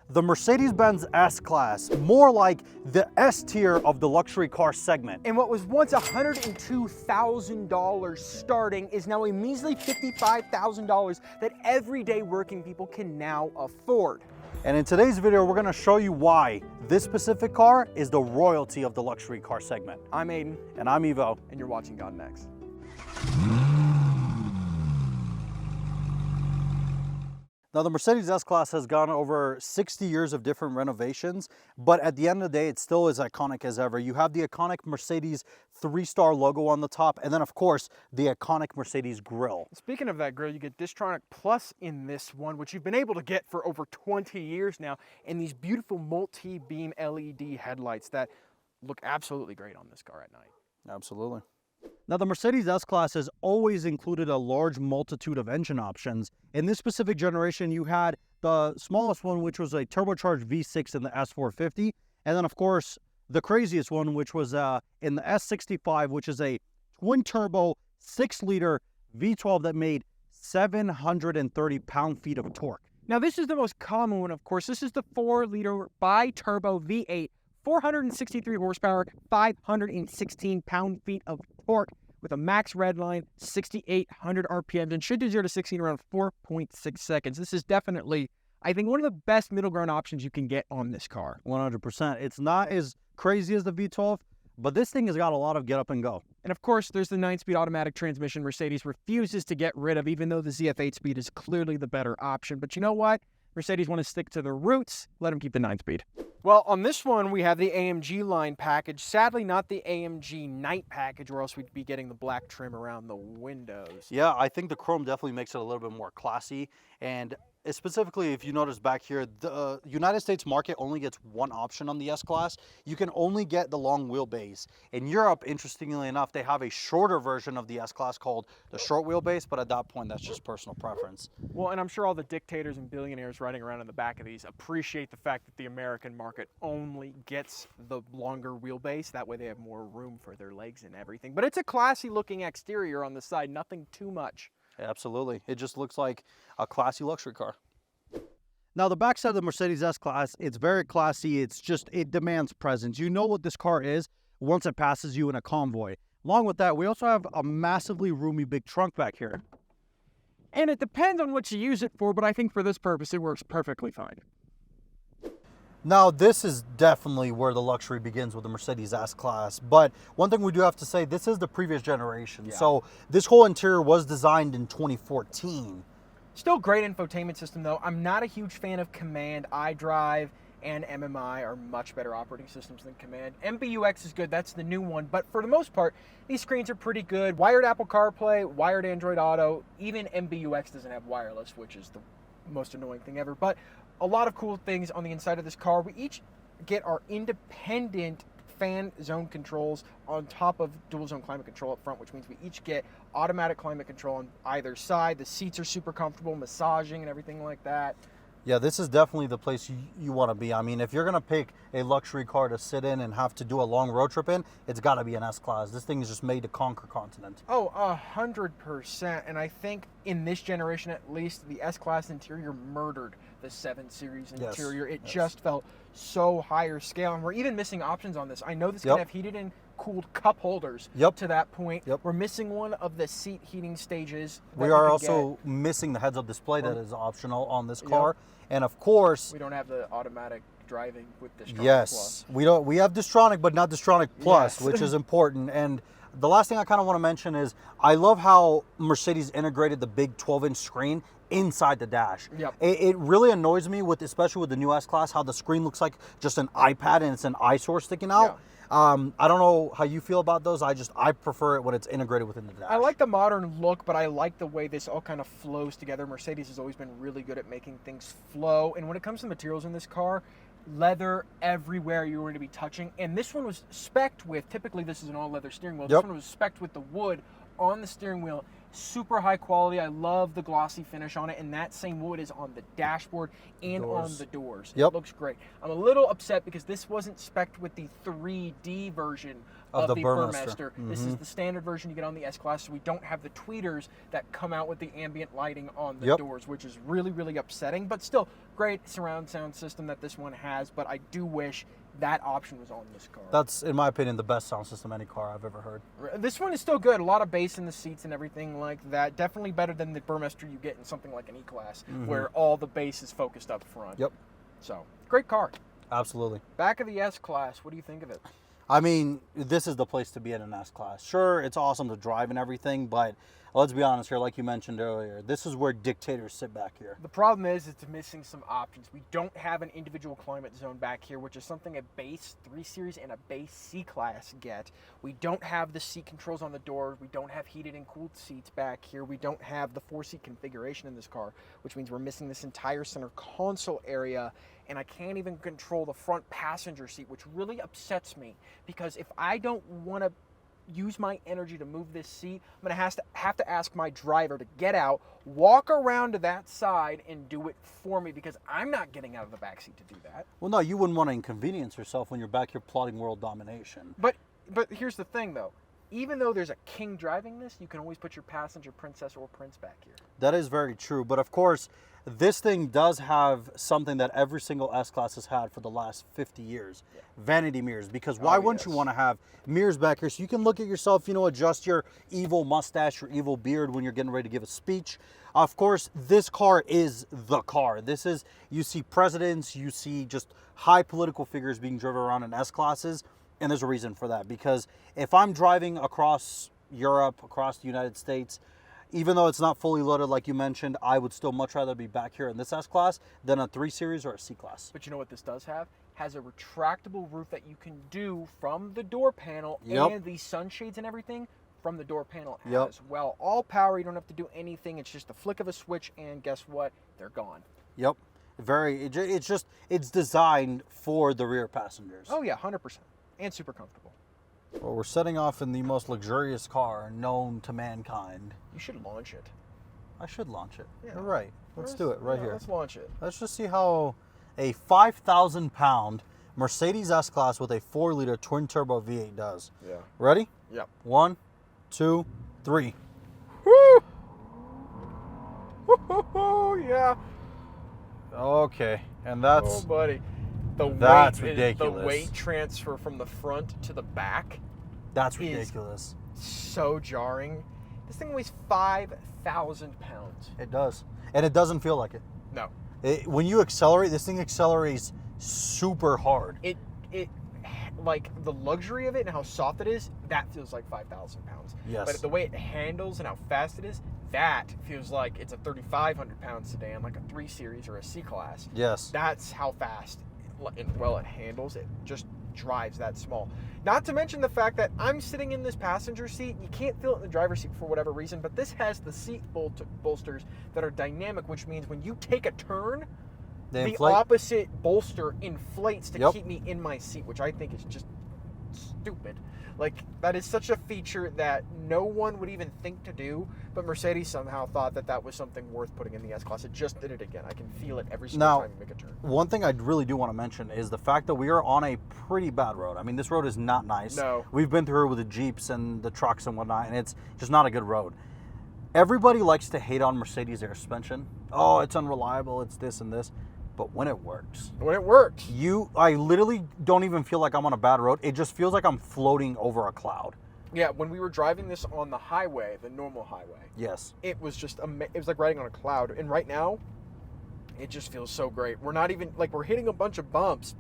The Mercedes-Benz S-Class, more like the S tier of the luxury car segment. And what was once $102,000 starting is now a measly $55,000 that everyday working people can now afford. And in today's video, we're gonna show you why this specific car is the royalty of the luxury car segment. I'm Aiden. And I'm Evo. And you're watching Gaudin X. Now, the Mercedes S-Class has gone over 60 years of different renovations, but at the end of the day, it still is iconic as ever. You have the iconic Mercedes 3-star logo on the top, and then, of course, the iconic Mercedes grille. Speaking of that grille, you get Distronic Plus in this one, which you've been able to get for over 20 years now, and these beautiful multi-beam LED headlights that look absolutely great on this car at night. Absolutely. Now, the Mercedes S-Class has always included a large multitude of engine options. In this specific generation, you had the smallest one, which was a turbocharged V6 in the S450. And then, of course, the craziest one, which was in the S65, which is a twin-turbo 6-liter V12 that made 730 pound-feet of torque. Now, this is the most common one, of course. This is the 4-liter bi-turbo V8. 463 horsepower, 516 pound-feet of torque with a max redline, 6,800 RPMs, and should do 0 to 60 in around 4.6 seconds. This is definitely, I think, one of the best middle ground options you can get on this car. 100%. It's not as crazy as the V12, but this thing has got a lot of get up and go. And of course, there's the 9-speed automatic transmission Mercedes refuses to get rid of, even though the ZF8 speed is clearly the better option. But you know what? Mercedes want to stick to their roots. Let them keep the 9-speed. Well, on this one, we have the AMG line package. Sadly, not the AMG night package, or else we'd be getting the black trim around the windows. Yeah, I think the chrome definitely makes it a little bit more classy. And specifically, if you notice back here, the United States market only gets one option on the S-Class. You can only get the long wheelbase. In Europe, interestingly enough, they have a shorter version of the S-Class called the short wheelbase, but at that point, that's just personal preference. Well, and I'm sure all the dictators and billionaires riding around in the back of these appreciate the fact that the American market only gets the longer wheelbase. That way they have more room for their legs and everything. But it's a classy looking exterior on the side, nothing too much. Absolutely. It just looks like a classy luxury car. Now, the backside of the Mercedes S-Class, it's very classy. It demands presence. You know what this car is once it passes you in a convoy. Along with that, we also have a massively roomy big trunk back here. And it depends on what you use it for, but I think for this purpose, it works perfectly fine. Now, this is definitely where the luxury begins with the Mercedes S-Class. But one thing we do have to say, this is the previous generation. Yeah. So this whole interior was designed in 2014. Still great infotainment system, though. I'm not a huge fan of Command. iDrive and MMI are much better operating systems than Command. MBUX is good. That's the new one. But for the most part, these screens are pretty good. Wired Apple CarPlay, wired Android Auto. Even MBUX doesn't have wireless, which is the most annoying thing ever. But a lot of cool things on the inside of this car. We each get our independent fan zone controls on top of dual zone climate control up front, which means we each get automatic climate control on either side. The seats are super comfortable, massaging and everything like that. Yeah, this is definitely the place you want to be. I mean, if you're going to pick a luxury car to sit in and have to do a long road trip in, it's got to be an S-Class. This thing is just made to conquer continent. Oh, 100%. And I think in this generation, at least, the S-Class interior murdered the 7 Series interior. It just felt so higher scale. And we're even missing options on this. I know this can have heated and cooled cup holders to that point. We're missing one of the seat heating stages. We are also missing the heads-up display that is optional on this car. And of course, we don't have the automatic driving with Distronic Plus. We don't. We have Distronic, but not Distronic Plus, which is important. And the last thing I kind of want to mention is I love how Mercedes integrated the big 12-inch screen inside the dash. It really annoys me especially with the new S-Class, how the screen looks like just an iPad and it's an eyesore sticking out. I don't know how you feel about those. I prefer it when it's integrated within the dash. I like the modern look, but I like the way this all kind of flows together. Mercedes has always been really good at making things flow. And when it comes to materials in this car, leather everywhere you're going to be touching. And this one was spec'd with, typically this is an all-leather steering wheel. This one was spec'd with the wood on the steering wheel. Super high quality. I love the glossy finish on it, and that same wood is on the dashboard and on the doors. It looks great. I'm a little upset because this wasn't spec'd with the 3D version of the Burmester. This is the standard version you get on the S-Class, so we don't have the tweeters that come out with the ambient lighting on the doors, which is really, really upsetting, but still great surround sound system that this one has, but I do wish that option was on this car. That's, in my opinion, the best sound system any car I've ever heard. This one is still good. A lot of bass in the seats and everything like that. Definitely better than the Burmester you get in something like an E-Class, where all the bass is focused up front. Yep. So, great car. Absolutely. Back of the S-Class, what do you think of it? I mean, this is the place to be in an S-Class. Sure, it's awesome to drive and everything, but let's be honest here, like you mentioned earlier, this is where dictators sit back here. The problem is it's missing some options. We don't have an individual climate zone back here, which is something a base 3 Series and a base C-Class get. We don't have the seat controls on the doors. We don't have heated and cooled seats back here. We don't have the 4-seat configuration in this car, which means we're missing this entire center console area, and I can't even control the front passenger seat, which really upsets me, because if I don't want to use my energy to move this seat, I'm going to have to ask my driver to get out, walk around to that side, and do it for me, because I'm not getting out of the back seat to do that. Well, no, you wouldn't want to inconvenience yourself when you're back here plotting world domination. But here's the thing, though. Even though there's a king driving this, you can always put your passenger princess or prince back here. That is very true, but of course, this thing does have something that every single S-Class has had for the last 50 years. Yeah. Vanity mirrors, because why wouldn't you want to have mirrors back here so you can look at yourself, you know, adjust your evil mustache, your evil beard when you're getting ready to give a speech. Of course, this car is the car. This is, you see presidents, you see just high political figures being driven around in S-Classes, and there's a reason for that, because if I'm driving across Europe, across the United States, even though it's not fully loaded like you mentioned, I would still much rather be back here in this S-Class than a 3 Series or a C-Class. But you know what this does have? Has a retractable roof that you can do from the door panel, and the sunshades and everything from the door panel as well. All power, you don't have to do anything. It's just a flick of a switch, and guess what? They're gone. Yep. It's designed for the rear passengers. Oh yeah, 100%. And super comfortable. Well, we're setting off in the most luxurious car known to mankind. You should launch it. I should launch it. Yeah. You're right. Let's do it right here. Let's launch it. Let's just see how a 5,000-pound Mercedes S-Class with a 4-liter twin-turbo V8 does. Yeah. Ready? Yep. 1, 2, 3. Woo! Woo-hoo-hoo, yeah. Okay, and that's... Oh, buddy. That's ridiculous. The weight transfer from the front to the back. That's ridiculous. So jarring. This thing weighs 5,000 pounds. It does. And it doesn't feel like it. No. When you accelerate, this thing accelerates super hard. It like the luxury of it and how soft it is, that feels like 5,000 pounds. Yes. But the way it handles and how fast it is, that feels like it's a 3,500 pound sedan, like a 3 Series or a C-Class. Yes. That's how fast and well it handles. It just drives that small. Not to mention the fact that I'm sitting in this passenger seat. You can't feel it in the driver's seat for whatever reason, but this has the seat bolsters that are dynamic, which means when you take a turn, the opposite bolster inflates to keep me in my seat, which I think is just stupid. Like, that is such a feature that no one would even think to do, but Mercedes somehow thought that that was something worth putting in the S-Class. It just did it again. I can feel it every single time you make a turn. One thing I really do want to mention is the fact that we are on a pretty bad road. I mean, this road is not nice. No. We've been through it with the Jeeps and the trucks and whatnot, and it's just not a good road. Everybody likes to hate on Mercedes air suspension. Oh, it's unreliable, it's this and this. But when it works. When it works. I literally don't even feel like I'm on a bad road. It just feels like I'm floating over a cloud. Yeah, when we were driving this on the highway, the normal highway. Yes. It was just, it was like riding on a cloud. And right now, it just feels so great. We're not even, like, we're hitting a bunch of bumps,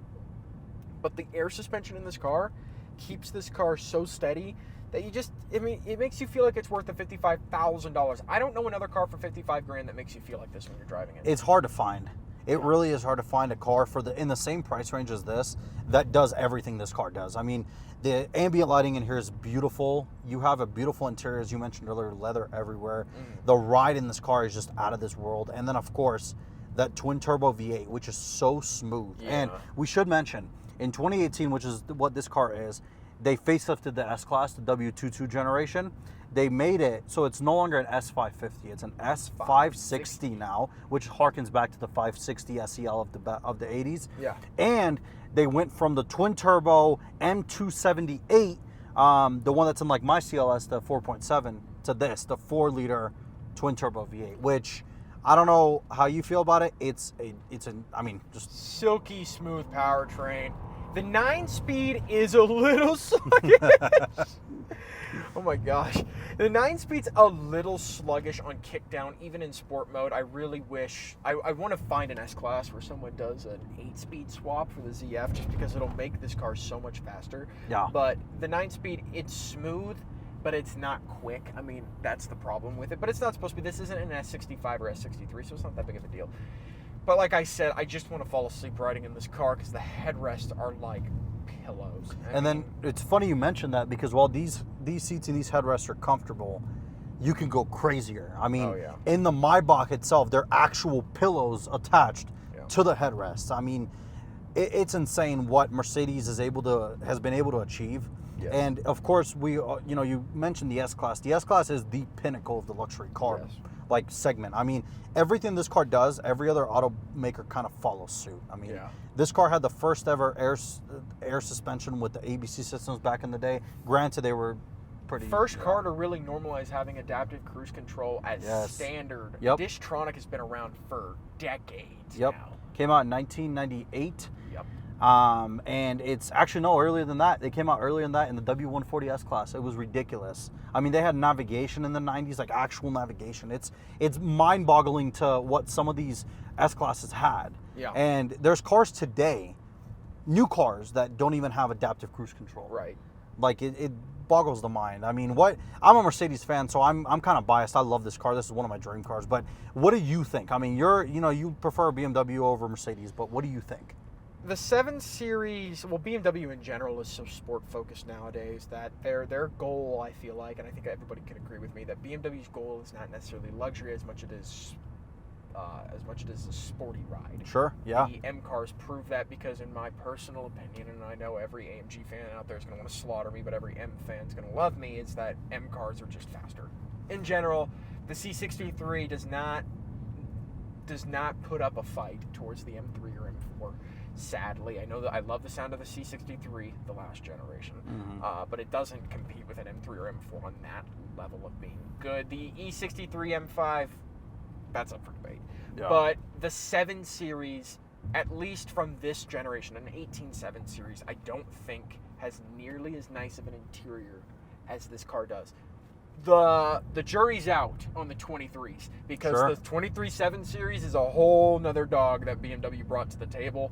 but the air suspension in this car keeps this car so steady that you just, I mean, it makes you feel like it's worth the $55,000. I don't know another car for $55,000 that makes you feel like this when you're driving it. It's hard to find. It really is hard to find a car in the same price range as this that does everything this car does. I mean, the ambient lighting in here is beautiful. You have a beautiful interior, as you mentioned earlier, leather everywhere. The ride in this car is just out of this world. And then, of course, that twin turbo V8, which is so smooth. Yeah. And we should mention, in 2018, which is what this car is, they facelifted the S-Class, the W22 generation. They made it so it's no longer an S550, it's an S560 now, which harkens back to the 560 SEL of the 80s. Yeah. And they went from the twin turbo M278, the one that's in like my CLS, the 4.7, to this, the 4-liter twin turbo V8, which I don't know how you feel about it. I mean, just silky smooth powertrain. The 9-speed is a little sluggish. Oh my gosh. The 9-speed's a little sluggish on kickdown, even in sport mode. I really wish, I want to find an S-Class where someone does an 8-speed swap for the ZF, just because it'll make this car so much faster. Yeah. But the 9-speed, it's smooth, but it's not quick. I mean, that's the problem with it. But it's not supposed to be. This isn't an S65 or S63, so it's not that big of a deal. But like I said, I just want to fall asleep riding in this car because the headrests are like pillows. And then it's funny you mentioned that, because while these seats and these headrests are comfortable, you can go crazier. I mean, in the Maybach itself, there are actual pillows attached to the headrests. I mean, it's insane what Mercedes has been able to achieve. Yes. And of course, you mentioned the S-Class. The S-Class is the pinnacle of the luxury car like segment. I mean, everything this car does, every other automaker kind of follows suit. I mean, this car had the first ever air suspension with the ABC systems back in the day. Granted, they were pretty... First car to really normalize having adaptive cruise control as standard. Dishtronic has been around for decades now. Came out in 1998. And it's actually earlier than that. They came out earlier than that in the W140 S-Class. It was ridiculous. I mean, they had navigation in the 90s, like actual navigation. It's mind-boggling to what some of these S-Classes had. And there's cars today, new cars, that don't even have adaptive cruise control. Like it boggles the mind. I mean, I'm a Mercedes fan, so I'm kind of biased. I love this car. This is one of my dream cars. But what do you think? I mean, you prefer BMW over Mercedes, but what do you think? The 7 Series, well, BMW in general is so sport-focused nowadays that their goal, I feel like, and I think everybody can agree with me, that BMW's goal is not necessarily luxury as much as it is a sporty ride. The M cars prove that, because in my personal opinion, and I know every AMG fan out there is going to want to slaughter me, but every M fan is going to love me, is that M cars are just faster. In general, the C63 does not put up a fight towards the M3 or M4. Sadly, I know that I love the sound of the C63, the last generation, but it doesn't compete with an M3 or M4 on that level of being good. The E63 M5, that's up for debate. But the 7 Series, at least from this generation, an 18.7 Series, I don't think has nearly as nice of an interior as this car does. The jury's out on the 23s, because the 23 7 Series is a whole nother dog that BMW brought to the table.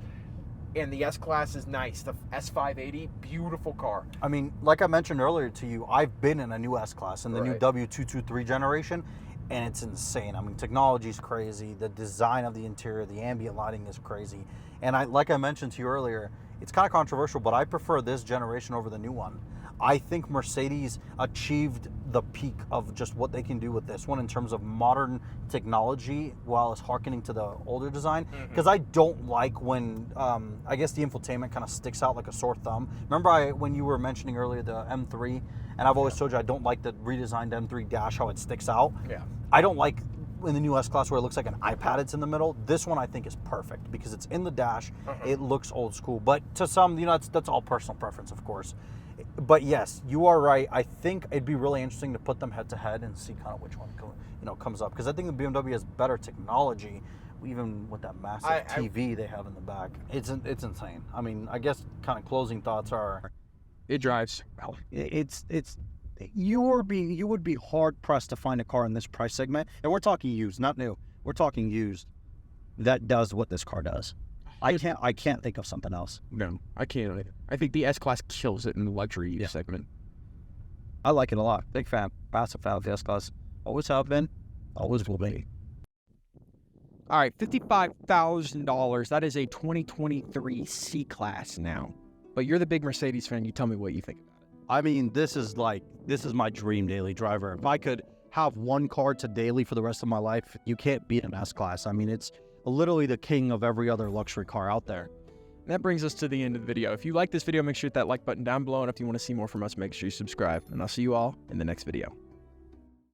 And the S-Class is nice. The S580, beautiful car. I mean, like I mentioned earlier to you, I've been in a new S-Class, in the new W223 generation, and it's insane. I mean, technology's crazy. The design of the interior, the ambient lighting is crazy. And like I mentioned to you earlier, it's kind of controversial, but I prefer this generation over the new one. I think Mercedes achieved the peak of just what they can do with this one in terms of modern technology, while it's harkening to the older design. Because I don't like when, I guess the infotainment kind of sticks out like a sore thumb. Remember when you were mentioning earlier the M3, and I've always told you I don't like the redesigned M3 dash, how it sticks out. I don't like in the new S-Class where it looks like an iPad, it's in the middle. This one I think is perfect because it's in the dash. It looks old school, but to some, that's all personal preference, of course. But yes, you are right. I think it'd be really interesting to put them head to head and see kind of which one comes up, because I think the BMW has better technology, even with that massive TV they have in the back. It's insane. I mean, I guess kind of closing thoughts are, it drives well. You would be hard pressed to find a car in this price segment, and we're talking used, not new. We're talking used, that does what this car does. I can't think of something else. No, I can't either. I think the S-Class kills it in the luxury segment. I like it a lot. Big fan. Massive fan of the S-Class. Always have been. Always will be. All right, $55,000. That is a 2023 C-Class now. But you're the big Mercedes fan. You tell me what you think about it. I mean, this is my dream daily driver. If I could have one car to daily for the rest of my life, you can't beat an S-Class. I mean, it's literally the king of every other luxury car out there. And that brings us to the end of the video. If you like this video, make sure to hit that like button down below. And if you want to see more from us, make sure you subscribe. And I'll see you all in the next video.